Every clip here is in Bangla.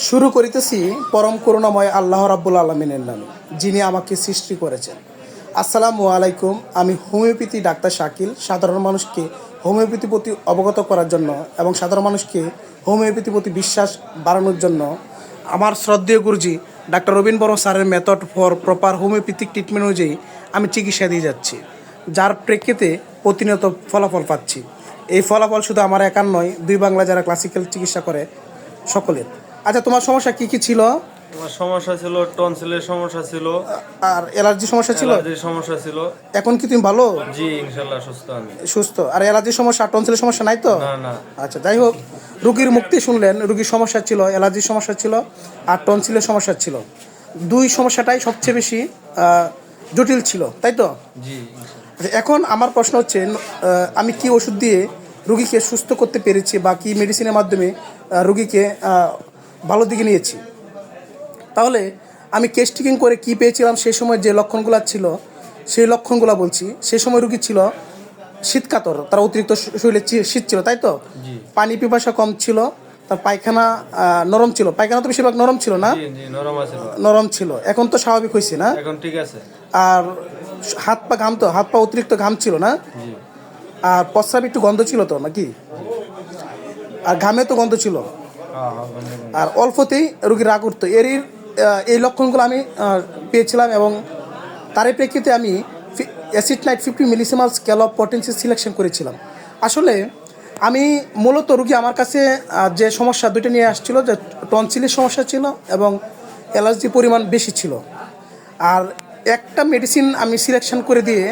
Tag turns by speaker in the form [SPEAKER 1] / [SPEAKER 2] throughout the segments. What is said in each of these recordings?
[SPEAKER 1] শুরু করিতেছি পরম করুণাময় আল্লাহ রাব্বুল আলমিনের নামে, যিনি আমাকে সৃষ্টি করেছেন। আসসালামু আলাইকুম। আমি হোমিওপ্যাথি ডাক্তার শাকিল। সাধারণ মানুষকে হোমিওপ্যাথি প্রতি অবগত করার জন্য এবং সাধারণ মানুষকে হোমিওপ্যাথি প্রতি বিশ্বাস বাড়ানোর জন্য আমার শ্রদ্ধেয় গুরুজি ডাক্তার রবীন বর্মা স্যারের method for proper homeopathic treatment অনুযায়ী আমি চিকিৎসা দিয়ে যাচ্ছি, যার প্রেক্ষিতে প্রতিনিয়ত ফলাফল পাচ্ছি। এই ফলাফল শুধু আমার একার নয়, দুই বাংলা যারা ক্লাসিক্যাল চিকিৎসা করে সকলের। আচ্ছা, তোমার সমস্যা কি কি ছিল?
[SPEAKER 2] আমার সমস্যা ছিল, টনসিলের সমস্যা ছিল,
[SPEAKER 1] আর অ্যালার্জি সমস্যা ছিল?
[SPEAKER 2] অ্যালার্জির সমস্যা ছিল।
[SPEAKER 1] এখন কি তুমি ভালো?
[SPEAKER 2] জি, ইনশাল্লাহ সুস্থ আমি।
[SPEAKER 1] সুস্থ? আর অ্যালার্জির সমস্যা আর টনসিলের সমস্যা নাই তো?
[SPEAKER 2] না না।
[SPEAKER 1] আচ্ছা, যাই হোক, রুগীর মুক্তি শুনলেন। রুগীর সমস্যা ছিল, অ্যালার্জির সমস্যা ছিল আর টনসিলের সমস্যা ছিল। দুই সমস্যাটাই সবচেয়ে বেশি জটিল ছিল, তাই তো?
[SPEAKER 2] জি।
[SPEAKER 1] আচ্ছা, এখন আমার প্রশ্ন হচ্ছে, আমি কি ওষুধ দিয়ে রুগীকে সুস্থ করতে পেরেছি বা কি মেডিসিনের মাধ্যমে রুগীকে ভালো দিকে নিয়েছি? তাহলে আমি কেস টেকিং করে কী পেয়েছিলাম, সেই সময় যে লক্ষণগুলো ছিল সেই লক্ষণগুলো বলছি। সেই সময় রুগী ছিল শীতকাতর, তার অতিরিক্ত শরীরে শীত ছিল, তাই তো?
[SPEAKER 2] জি।
[SPEAKER 1] পানি পিপাসা কম ছিল, তার পায়খানা নরম ছিল। পায়খানা তো বেশিরভাগ নরম ছিল না?
[SPEAKER 2] জি জি, নরম আছে।
[SPEAKER 1] নরম ছিল। এখন তো স্বাভাবিক হয়েছে না?
[SPEAKER 2] এখন ঠিক আছে।
[SPEAKER 1] আর হাত পা ঘামতো, হাত পা অতিরিক্ত ঘাম ছিল না?
[SPEAKER 2] জি।
[SPEAKER 1] আর প্রস্রাব একটু গন্ধ ছিল তো নাকি? আর ঘামে তো গন্ধ ছিল।
[SPEAKER 2] হ্যাঁ হ্যাঁ, বন্ধ।
[SPEAKER 1] আর অল্পতেই রুগীর রাগ উঠতো। এই লক্ষণগুলো আমি পেয়েছিলাম এবং তারই প্রেক্ষিতে আমি acid night 50 millesimal scale of potency selection করেছিলাম। আসলে আমি মূলত রুগী আমার কাছে যে সমস্যা দুটো নিয়ে আসছিল, যে টনসিলের সমস্যা ছিল এবং অ্যালার্জির পরিমাণ বেশি ছিল। আর একটা মেডিসিন আমি সিলেকশন করে দিয়ে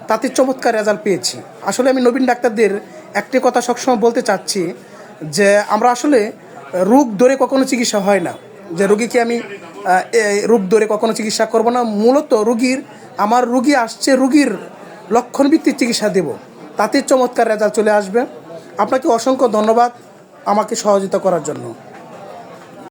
[SPEAKER 1] তাতে চমৎকার রেজাল্ট পেয়েছি। আসলে আমি নবীন ডাক্তারদের একটি কথা সবসময় বলতে চাচ্ছি, যে আমরা আসলে রোগ ধরে কখনো চিকিৎসা হয় না, যে রুগীকে আমি রোগ ধরে কখনো চিকিৎসা করব না। মূলত আমার রুগী আসছে, রুগীর লক্ষণভিত্তিক চিকিৎসা দেব, তাতে চমৎকার রেজাল্ট চলে আসবে। আপনাকে অসংখ্য ধন্যবাদ আমাকে সহযোগিতা করার জন্য।